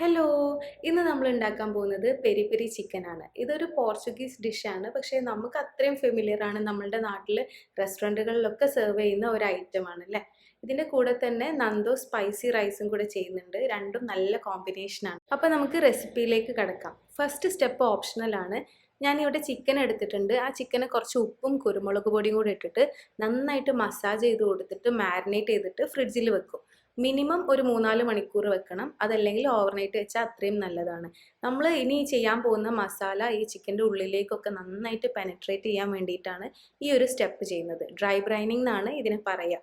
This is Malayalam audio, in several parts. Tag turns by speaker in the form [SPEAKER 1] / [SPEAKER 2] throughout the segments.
[SPEAKER 1] ഹലോ! ഇന്ന് നമ്മൾ ഉണ്ടാക്കാൻ പോകുന്നത് പെരി പെരി ചിക്കനാണ്. ഇതൊരു പോർച്ചുഗീസ് ഡിഷാണ്. പക്ഷേ നമുക്ക് അത്രയും ഫെമിലിയർ ആണ്. നമ്മളുടെ നാട്ടിൽ റെസ്റ്റോറൻറ്റുകളിലൊക്കെ സെർവ് ചെയ്യുന്ന ഒരു ഐറ്റമാണ് അല്ലേ. ഇതിൻ്റെ കൂടെ തന്നെ നന്ദോ സ്പൈസി റൈസും കൂടെ ചെയ്യുന്നുണ്ട്. രണ്ടും നല്ല കോമ്പിനേഷനാണ്. അപ്പോൾ നമുക്ക് റെസിപ്പിയിലേക്ക് കടക്കാം. ഫസ്റ്റ് സ്റ്റെപ്പ് ഓപ്ഷണലാണ്. ഞാനിവിടെ ചിക്കൻ എടുത്തിട്ടുണ്ട്. ആ ചിക്കന് കുറച്ച് ഉപ്പും കുരുമുളക് പൊടിയും കൂടെ ഇട്ടിട്ട് നന്നായിട്ട് മസാജ് ചെയ്ത് കൊടുത്തിട്ട് മാരിനേറ്റ് ചെയ്തിട്ട് ഫ്രിഡ്ജിൽ വെക്കും. മിനിമം ഒരു 3-4 മണിക്കൂർ വെക്കണം. അതല്ലെങ്കിൽ ഓവർനൈറ്റ് വെച്ചാൽ അത്രയും നല്ലതാണ്. നമ്മൾ ഇനി ചെയ്യാൻ പോകുന്ന മസാല ഈ ചിക്കൻ്റെ ഉള്ളിലേക്കൊക്കെ നന്നായിട്ട് പെനട്രേറ്റ് ചെയ്യാൻ വേണ്ടിയിട്ടാണ് ഈ ഒരു സ്റ്റെപ്പ് ചെയ്യുന്നത്. ഡ്രൈ ബ്രൈനിങ് എന്നാണ് ഇതിന് പറയുക.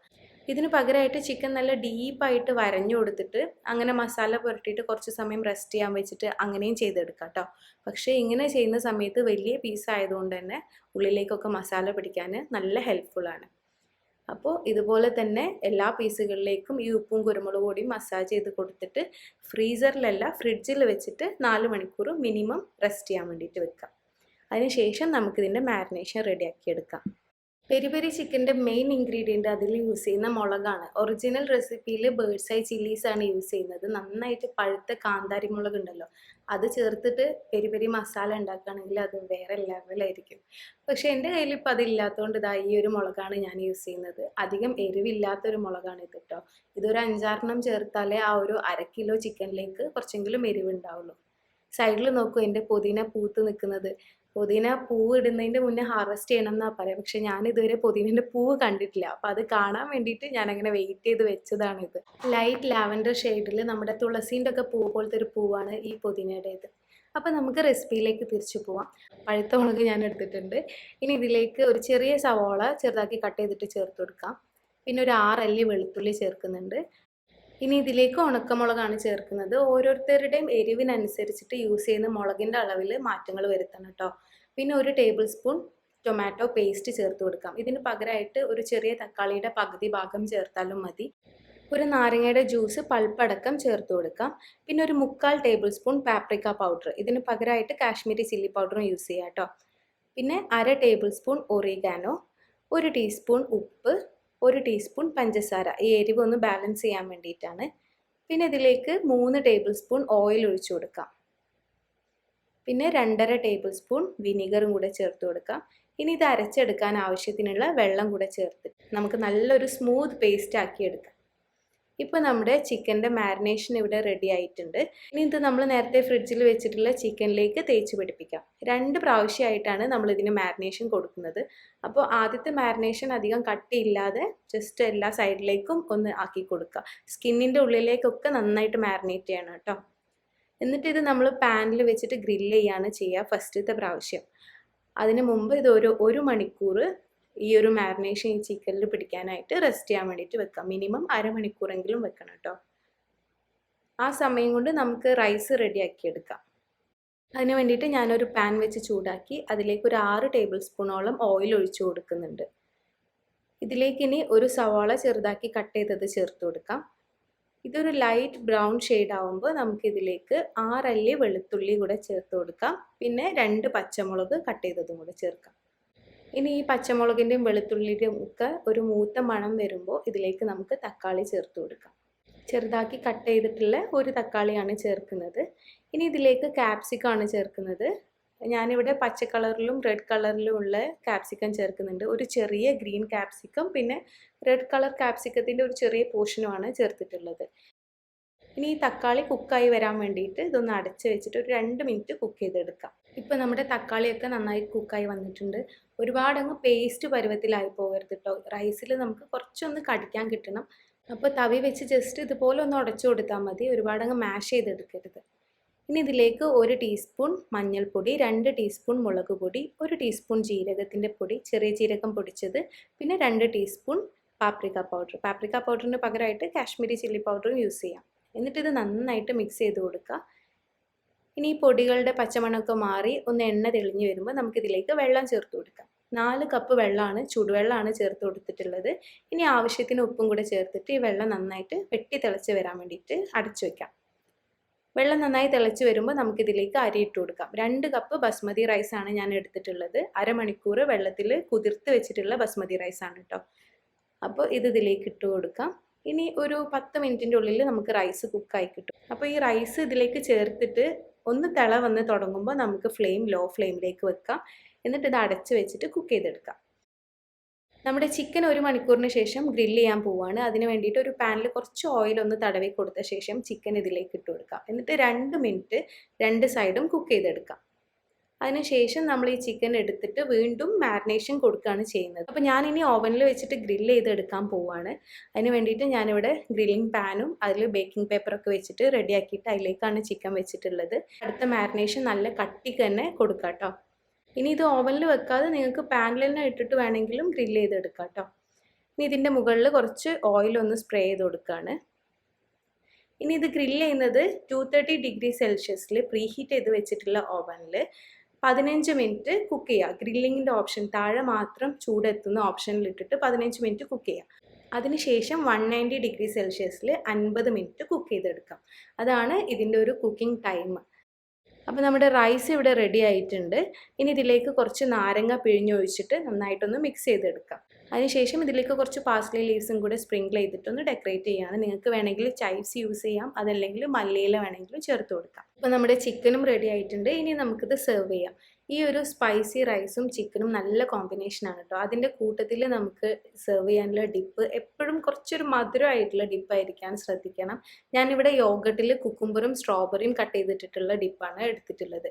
[SPEAKER 1] ഇതിന് പകരമായിട്ട് ചിക്കൻ നല്ല ഡീപ്പായിട്ട് വരഞ്ഞു കൊടുത്തിട്ട് അങ്ങനെ മസാല പുരട്ടിയിട്ട് കുറച്ച് സമയം റെസ്റ്റ് ചെയ്യാൻ വെച്ചിട്ട് അങ്ങനെയും ചെയ്തെടുക്കാം കേട്ടോ. പക്ഷേ ഇങ്ങനെ ചെയ്യുന്ന സമയത്ത് വലിയ പീസ് ആയതുകൊണ്ട് തന്നെ ഉള്ളിലേക്കൊക്കെ മസാല പിടിക്കാൻ നല്ല ഹെൽപ്ഫുള്ളാണ്. അപ്പോൾ ഇതുപോലെ തന്നെ എല്ലാ പീസുകളിലേക്കും ഈ ഉപ്പും കുരുമുളക് പൊടിയും മസാജ് ചെയ്ത് കൊടുത്തിട്ട് ഫ്രീസറിലല്ല ഫ്രിഡ്ജിൽ വെച്ചിട്ട് 4 മണിക്കൂർ മിനിമം റെസ്റ്റ് ചെയ്യാൻ വേണ്ടിയിട്ട് വെക്കാം. അതിനുശേഷം നമുക്കിതിൻ്റെ മാരിനേഷൻ റെഡിയാക്കി എടുക്കാം. പെരി പെരി ചിക്കൻ്റെ മെയിൻ ഇൻഗ്രീഡിയൻറ്റ് അതിൽ യൂസ് ചെയ്യുന്ന മുളകാണ്. ഒറിജിനൽ റെസിപ്പിയിൽ ബേർഡ്സ് ഐ ചില്ലീസാണ് യൂസ് ചെയ്യുന്നത്. നന്നായിട്ട് പഴുത്ത കാന്താരി മുളക് ഉണ്ടല്ലോ, അത് ചേർത്തിട്ട് പെരി പെരി മസാല ഉണ്ടാക്കുകയാണെങ്കിൽ അത് വേറെ ലെവലായിരിക്കും. പക്ഷേ എൻ്റെ കയ്യിൽ ഇപ്പോൾ അതില്ലാത്തതുകൊണ്ട് ഇതാ ഈ ഒരു മുളകാണ് ഞാൻ യൂസ് ചെയ്യുന്നത്. അധികം എരിവില്ലാത്തൊരു മുളകാണ് ഇത് കേട്ടോ. ഇതൊരു 5-6 ചേർത്താലേ ആ ഒരു 1/2 കിലോ ചിക്കനിലേക്ക് കുറച്ചെങ്കിലും എരിവുണ്ടാവുള്ളൂ. സൈഡിൽ നോക്കൂ എൻ്റെ പുതിന പൂത്ത് നിൽക്കുന്നത്. പുതിന പൂവ് ഇടുന്നതിൻ്റെ മുന്നേ ഹാർവെസ്റ്റ് ചെയ്യണം എന്നാണ് പറയുക. പക്ഷെ ഞാൻ ഇതുവരെ പുതിനേൻ്റെ പൂവ് കണ്ടിട്ടില്ല. അപ്പോൾ അത് കാണാൻ വേണ്ടിയിട്ട് ഞാനങ്ങനെ വെയിറ്റ് ചെയ്ത് വെച്ചതാണിത്. ലൈറ്റ് ലാവൻഡർ ഷെയ്ഡിൽ നമ്മുടെ തുളസീൻ്റെ ഒക്കെ പൂ പോലത്തെ ഒരു പൂവാണ് ഈ പുതിനയുടേത്. അപ്പോൾ നമുക്ക് റെസിപ്പിയിലേക്ക് തിരിച്ചു പോവാം. പഴുത്ത മുളക് ഞാൻ എടുത്തിട്ടുണ്ട്. ഇനി ഇതിലേക്ക് ഒരു ചെറിയ സവോള ചെറുതാക്കി കട്ട് ചെയ്തിട്ട് ചേർത്ത് കൊടുക്കാം. പിന്നെ ഒരു 6 അല്ലി വെളുത്തുള്ളി ചേർക്കുന്നുണ്ട്. ഇനി ഇതിലേക്ക് ഉണക്കമുളകാണ് ചേർക്കുന്നത്. ഓരോരുത്തരുടെയും എരിവിനനുസരിച്ചിട്ട് യൂസ് ചെയ്യുന്ന മുളകിൻ്റെ അളവിൽ മാറ്റങ്ങൾ വരുത്തണം കേട്ടോ. പിന്നെ 1 ടേബിൾ സ്പൂൺ ടൊമാറ്റോ പേസ്റ്റ് ചേർത്ത് കൊടുക്കാം. ഇതിന് പകരമായിട്ട് ഒരു ചെറിയ തക്കാളിയുടെ പകുതി ഭാഗം ചേർത്താലും മതി. ഒരു നാരങ്ങയുടെ ജ്യൂസ് പൾപ്പടക്കം ചേർത്ത് കൊടുക്കാം. പിന്നെ ഒരു 3/4 ടേബിൾ സ്പൂൺ പാപ്രിക്ക പൗഡർ. ഇതിന് പകരമായിട്ട് കാശ്മീരി ചില്ലി പൗഡറും യൂസ് ചെയ്യാം കേട്ടോ. പിന്നെ 1/2 ടേബിൾ സ്പൂൺ ഒറിഗാനോ, 1 ടീസ്പൂൺ ഉപ്പ്, 1 ടീസ്പൂൺ പഞ്ചസാര. ഈ എരിവ് ഒന്ന് ബാലൻസ് ചെയ്യാൻ വേണ്ടിയിട്ടാണ്. പിന്നെ ഇതിലേക്ക് 3 ടേബിൾ സ്പൂൺ ഓയിൽ ഒഴിച്ചു കൊടുക്കാം. പിന്നെ 2.5 ടേബിൾ സ്പൂൺ വിനീഗറും കൂടെ ചേർത്ത് കൊടുക്കാം. ഇനി ഇത് അരച്ചെടുക്കാൻ ആവശ്യത്തിനുള്ള വെള്ളം കൂടെ ചേർത്ത് നമുക്ക് നല്ലൊരു സ്മൂത്ത് പേസ്റ്റ് ആക്കി എടുക്കാം. ഇപ്പോൾ നമ്മുടെ ചിക്കൻ്റെ മാരിനേഷൻ ഇവിടെ റെഡി ആയിട്ടുണ്ട്. ഇനി ഇത് നമ്മൾ നേരത്തെ ഫ്രിഡ്ജിൽ വെച്ചിട്ടുള്ള ചിക്കനിലേക്ക് തേച്ച് പിടിപ്പിക്കാം. 2 പ്രാവശ്യമായിട്ടാണ് നമ്മളിതിന് മാരിനേഷൻ കൊടുക്കുന്നത്. അപ്പോൾ ആദ്യത്തെ മാരിനേഷൻ അധികം കട്ടിയില്ലാതെ ജസ്റ്റ് എല്ലാ സൈഡിലേക്കും ഒന്ന് ആക്കി കൊടുക്കുക. സ്കിന്നിൻ്റെ ഉള്ളിലേക്കൊക്കെ നന്നായിട്ട് മാരിനേറ്റ് ചെയ്യണം കേട്ടോ. എന്നിട്ട് ഇത് നമ്മൾ പാനിൽ വെച്ചിട്ട് ഗ്രില്ല് ചെയ്യാണ് ചെയ്യുക ഫസ്റ്റത്തെ പ്രാവശ്യം. അതിന് മുമ്പ് ഇത് ഒരു മണിക്കൂർ ഈ ഒരു മാരിനേഷൻ ഈ ചിക്കനിൽ പിടിക്കാനായിട്ട് റെസ്റ്റ് ചെയ്യാൻ വേണ്ടിയിട്ട് വെക്കാം. മിനിമം 1/2 മണിക്കൂറെങ്കിലും വെക്കണം കേട്ടോ. ആ സമയം കൊണ്ട് നമുക്ക് റൈസ് റെഡിയാക്കി എടുക്കാം. അതിന് വേണ്ടിയിട്ട് ഞാനൊരു പാൻ വെച്ച് ചൂടാക്കി അതിലേക്ക് ഒരു 6 ടേബിൾ സ്പൂണോളം ഓയിൽ ഒഴിച്ചു കൊടുക്കുന്നുണ്ട്. ഇതിലേക്ക് ഇനി ഒരു സവാള ചെറുതാക്കി കട്ട് ചെയ്തത് ചേർത്ത് കൊടുക്കാം. ഇതൊരു ലൈറ്റ് ബ്രൗൺ ഷെയ്ഡ് ആവുമ്പോൾ നമുക്കിതിലേക്ക് 6 അല്ലി വെളുത്തുള്ളി കൂടെ ചേർത്ത് കൊടുക്കാം. പിന്നെ 2 പച്ചമുളക് കട്ട് ചെയ്തതും കൂടെ ചേർക്കാം. ഇനി ഈ പച്ചമുളകിൻ്റെയും വെളുത്തുള്ളിയുടെയും ഒക്കെ ഒരു മൂത്ത മണം വരുമ്പോൾ ഇതിലേക്ക് നമുക്ക് തക്കാളി ചേർത്ത് കൊടുക്കാം. ചെറുതാക്കി കട്ട് ചെയ്തിട്ടുള്ള ഒരു തക്കാളിയാണ് ചേർക്കുന്നത്. ഇനി ഇതിലേക്ക് ക്യാപ്സിക്കമാണ് ചേർക്കുന്നത്. ഞാനിവിടെ പച്ച കളറിലും റെഡ് കളറിലും ഉള്ള ക്യാപ്സിക്കം ചേർക്കുന്നുണ്ട്. ഒരു ചെറിയ ഗ്രീൻ ക്യാപ്സിക്കം പിന്നെ റെഡ് കളർ ക്യാപ്സിക്കത്തിൻ്റെ ഒരു ചെറിയ പോർഷനുമാണ് ചേർത്തിട്ടുള്ളത്. ഇനി ഈ തക്കാളി കുക്കായി വരാൻ വേണ്ടിയിട്ട് ഇതൊന്ന് അടച്ച് വെച്ചിട്ട് ഒരു 2 മിനിറ്റ് കുക്ക് ചെയ്തെടുക്കാം. ഇപ്പോൾ നമ്മുടെ തക്കാളിയൊക്കെ നന്നായി കുക്കായി വന്നിട്ടുണ്ട്. ഒരുപാടങ്ങ് പേസ്റ്റ് പരുവത്തിലായി പോകരുത് കേട്ടോ. റൈസിൽ നമുക്ക് കുറച്ചൊന്ന് കടിക്കാൻ കിട്ടണം. അപ്പോൾ തവി വെച്ച് ജസ്റ്റ് ഇതുപോലെ ഒന്ന് ഉടച്ചു കൊടുത്താൽ മതി. ഒരുപാടങ്ങ് മാഷ് ചെയ്തെടുക്കരുത്. ഇനി ഇതിലേക്ക് 1 ടീസ്പൂൺ മഞ്ഞൾപ്പൊടി, 2 ടീസ്പൂൺ മുളക് പൊടി, 1 ടീസ്പൂൺ ജീരകത്തിൻ്റെ പൊടി, ചെറിയ ജീരകം പൊടിച്ചത്, പിന്നെ 2 ടീസ്പൂൺ പാപ്രിക്ക പൗഡർ. പാപ്രിക്ക പൗഡറിന് പകരമായിട്ട് കാശ്മീരി ചില്ലി പൗഡറും യൂസ് ചെയ്യാം. എന്നിട്ടിത് നന്നായിട്ട് മിക്സ് ചെയ്ത് കൊടുക്കുക. ഇനി ഈ പൊടികളുടെ പച്ചമണമൊക്കെ മാറി ഒന്ന് എണ്ണ തെളിഞ്ഞ് വരുമ്പോൾ നമുക്കിതിലേക്ക് വെള്ളം ചേർത്ത് കൊടുക്കാം. 4 കപ്പ് വെള്ളമാണ്, ചൂടുവെള്ളമാണ് ചേർത്ത് കൊടുത്തിട്ടുള്ളത്. ഇനി ആവശ്യത്തിന് ഉപ്പും കൂടെ ചേർത്തിട്ട് ഈ വെള്ളം നന്നായിട്ട് വെട്ടി തിളച്ച് വരാൻ വേണ്ടിയിട്ട് അടച്ചു വയ്ക്കാം. വെള്ളം നന്നായി തിളച്ച് വരുമ്പോൾ നമുക്കിതിലേക്ക് അരി ഇട്ട് കൊടുക്കാം. 2 കപ്പ് ബസ്മതി റൈസാണ് ഞാൻ എടുത്തിട്ടുള്ളത്. 1/2 മണിക്കൂർ വെള്ളത്തിൽ കുതിർത്ത് വെച്ചിട്ടുള്ള ബസ്മതി റൈസാണ് കേട്ടോ. അപ്പോൾ ഇതിലേക്ക് ഇട്ട് കൊടുക്കാം. ഇനി ഒരു 10 മിനിറ്റിൻ്റെ ഉള്ളിൽ നമുക്ക് റൈസ് കുക്കായി കിട്ടും. അപ്പോൾ ഈ റൈസ് ഇതിലേക്ക് ചേർത്തിട്ട് ഒന്ന് തിള വന്ന് തുടങ്ങുമ്പോൾ നമുക്ക് ലോ ഫ്ലെയിമിലേക്ക് വെക്കാം. എന്നിട്ട് ഇത് അടച്ച് വെച്ചിട്ട് കുക്ക് ചെയ്തെടുക്കാം. നമ്മുടെ ചിക്കൻ 1 മണിക്കൂറിന് ശേഷം ഗ്രില്ല് ചെയ്യാൻ പോവുകയാണ്. അതിന് വേണ്ടിയിട്ട് ഒരു പാനിൽ കുറച്ച് ഓയിൽ ഒന്ന് തടവി കൊടുത്ത ശേഷം ചിക്കൻ ഇതിലേക്ക് ഇട്ട് കൊടുക്കാം. എന്നിട്ട് 2 മിനിറ്റ് 2 സൈഡും കുക്ക് ചെയ്തെടുക്കാം. അതിനുശേഷം നമ്മൾ ഈ ചിക്കൻ എടുത്തിട്ട് വീണ്ടും മാരിനേഷൻ കൊടുക്കുകയാണ് ചെയ്യുന്നത്. അപ്പോൾ ഞാനിനി ഓവനിൽ വെച്ചിട്ട് ഗ്രില്ല് ചെയ്തെടുക്കാൻ പോവുകയാണ്. അതിന് വേണ്ടിയിട്ട് ഞാനിവിടെ ഗ്രില്ലിംഗ് പാനും അതിൽ ബേക്കിംഗ് പേപ്പറൊക്കെ വെച്ചിട്ട് റെഡിയാക്കിയിട്ട് അതിലേക്കാണ് ചിക്കൻ വെച്ചിട്ടുള്ളത്. അടുത്ത മാരിനേഷൻ നല്ല കട്ടിക്ക് തന്നെ കൊടുക്കാം കേട്ടോ. ഇനി ഇത് ഓവനിൽ വെക്കാതെ നിങ്ങൾക്ക് പാനിൽ തന്നെ ഇട്ടിട്ട് വേണമെങ്കിലും ഗ്രില്ല് ചെയ്തെടുക്കാം കേട്ടോ. ഇനി ഇതിൻ്റെ മുകളിൽ കുറച്ച് ഓയിലൊന്ന് സ്പ്രേ ചെയ്ത് കൊടുക്കുകയാണ്. ഇനി ഇത് ഗ്രില്ല് ചെയ്യുന്നത് 230 ഡിഗ്രി സെൽഷ്യസിൽ പ്രീഹീറ്റ് ചെയ്ത് വെച്ചിട്ടുള്ള ഓവനിൽ 15 മിനിറ്റ് കുക്ക് ചെയ്യുക. ഗ്രില്ലിങ്ങിൻ്റെ ഓപ്ഷൻ താഴെ മാത്രം ചൂടെത്തുന്ന ഓപ്ഷനിൽ ഇട്ടിട്ട് 15 മിനിറ്റ് കുക്ക് ചെയ്യുക. അതിനുശേഷം 190 ഡിഗ്രി സെൽഷ്യസിൽ 50 മിനിറ്റ് കുക്ക് ചെയ്തെടുക്കാം. അതാണ് ഇതിൻ്റെ ഒരു കുക്കിംഗ് ടൈം. അപ്പോൾ നമ്മുടെ റൈസ് ഇവിടെ റെഡി ആയിട്ടുണ്ട്. ഇനി ഇതിലേക്ക് കുറച്ച് നാരങ്ങ പിഴിഞ്ഞൊഴിച്ചിട്ട് നന്നായിട്ടൊന്ന് മിക്സ് ചെയ്തെടുക്കാം. അതിനുശേഷം ഇതിലേക്ക് കുറച്ച് പാസ്ലി ലീവ്സും കൂടെ സ്പ്രിങ്കിൾ ചെയ്തിട്ടൊന്ന് ഡെക്കറേറ്റ് ചെയ്യാണ്. നിങ്ങൾക്ക് വേണമെങ്കിൽ ചൈവ്സ് യൂസ് ചെയ്യാം, അതല്ലെങ്കിൽ മല്ലിയില വേണമെങ്കിലും ചേർത്ത് കൊടുക്കാം. അപ്പോൾ നമ്മുടെ ചിക്കനും റെഡി ആയിട്ടുണ്ട്. ഇനി നമുക്കിത് സെർവ് ചെയ്യാം. ഈ ഒരു സ്പൈസി റൈസും ചിക്കനും നല്ല കോമ്പിനേഷനാണ് കേട്ടോ. അതിൻ്റെ കൂട്ടത്തിൽ നമുക്ക് സെർവ് ചെയ്യാനുള്ള ഡിപ്പ് എപ്പോഴും കുറച്ചൊരു മധുരമായിട്ടുള്ള ഡിപ്പായിരിക്കാൻ ശ്രദ്ധിക്കണം. ഞാനിവിടെ യോഗട്ടിൽ കുക്കുംബറും സ്ട്രോബെറിയും കട്ട് ചെയ്തിട്ടുള്ള ഡിപ്പാണ് എടുത്തിട്ടുള്ളത്.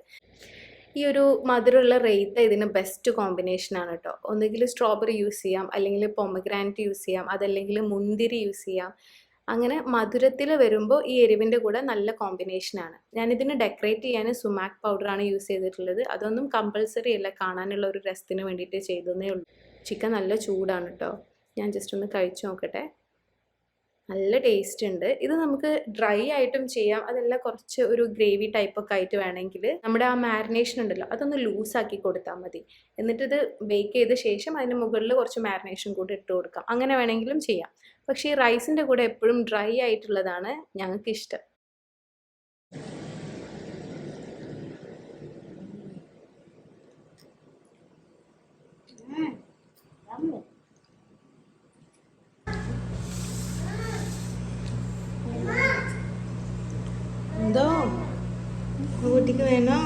[SPEAKER 1] ഈ ഒരു മധുരമുള്ള റെയ്ത്ത ഇതിന് ബെസ്റ്റ് കോമ്പിനേഷനാണ് കേട്ടോ. ഒന്നുകിൽ സ്ട്രോബെറി യൂസ് ചെയ്യാം, അല്ലെങ്കിൽ പൊമഗ്രാനറ്റ് യൂസ് ചെയ്യാം, അതല്ലെങ്കിൽ മുന്തിരി യൂസ് ചെയ്യാം. അങ്ങനെ മധുരത്തിൽ വരുമ്പോൾ ഈ എരിവിൻ്റെ കൂടെ നല്ല കോമ്പിനേഷനാണ്. ഞാനിതിന് ഡെക്കറേറ്റ് ചെയ്യാൻ സുമാക് പൗഡറാണ് യൂസ് ചെയ്തിട്ടുള്ളത്. അതൊന്നും കമ്പൾസറി അല്ല, കാണാനുള്ള ഒരു രസത്തിന് വേണ്ടിയിട്ട് ചെയ്തതേ ഉള്ളൂ. ചിക്കൻ നല്ല ചൂടാണ് കേട്ടോ. ഞാൻ ജസ്റ്റ് ഒന്ന് കഴിച്ചു നോക്കട്ടെ. നല്ല ടേസ്റ്റ് ഉണ്ട്. ഇത് നമുക്ക് ഡ്രൈ ആയിട്ടും ചെയ്യാം, അതല്ല കുറച്ച് ഒരു ഗ്രേവി ടൈപ്പൊക്കെ ആയിട്ട് വേണമെങ്കിൽ നമ്മുടെ ആ മാരിനേഷൻ ഉണ്ടല്ലോ അതൊന്ന് ലൂസാക്കി കൊടുത്താൽ മതി. എന്നിട്ടിത് ബേക്ക് ചെയ്ത ശേഷം അതിന് മുകളിൽ കുറച്ച് മാരിനേഷൻ കൂടി ഇട്ട് കൊടുക്കാം. അങ്ങനെ വേണമെങ്കിലും ചെയ്യാം. പക്ഷേ ഈ റൈസിൻ്റെ കൂടെ എപ്പോഴും ഡ്രൈ ആയിട്ടുള്ളതാണ് ഞങ്ങൾക്ക് ഇഷ്ടം. എന്തോ കുട്ടിക്ക് വേണോ?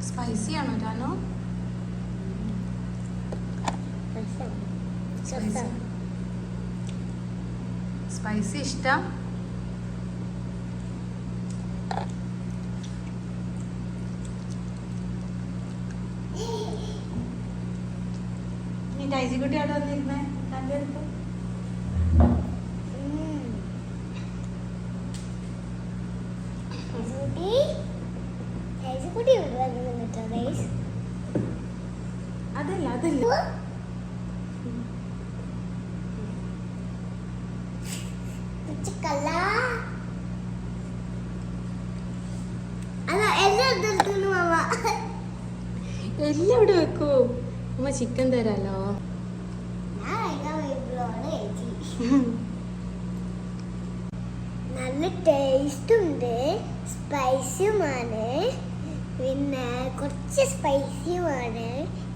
[SPEAKER 1] സ്പൈസി ആണോ ജാനോ? സ്പൈസി ഇഷ്ടം? നീ ടൈസിക്കുട്ടി അവിടെ വന്നിരുന്നേ തൻ്റെ അടുത്ത്. അതല്ല അതല്ല എല്ലാം ഇവിടെ വെക്കൂ. അമ്മ ചിക്കൻ തരാലോ.
[SPEAKER 2] നല്ല ടേസ്റ്റ് ഉണ്ട്, സ്പൈസിയുമാണ്, പിന്നെ കുറച്ച് സ്പൈസിയുമാണ്.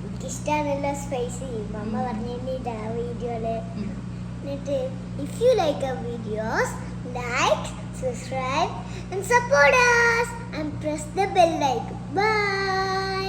[SPEAKER 2] എനിക്കിഷ്ടമാണല്ലോ സ്പൈസി. മമ്മ പറഞ്ഞിട്ടാ വീഡിയോയില്. എന്നിട്ട് if you like our videos, like, subscribe and support us and press the bell icon. Bye.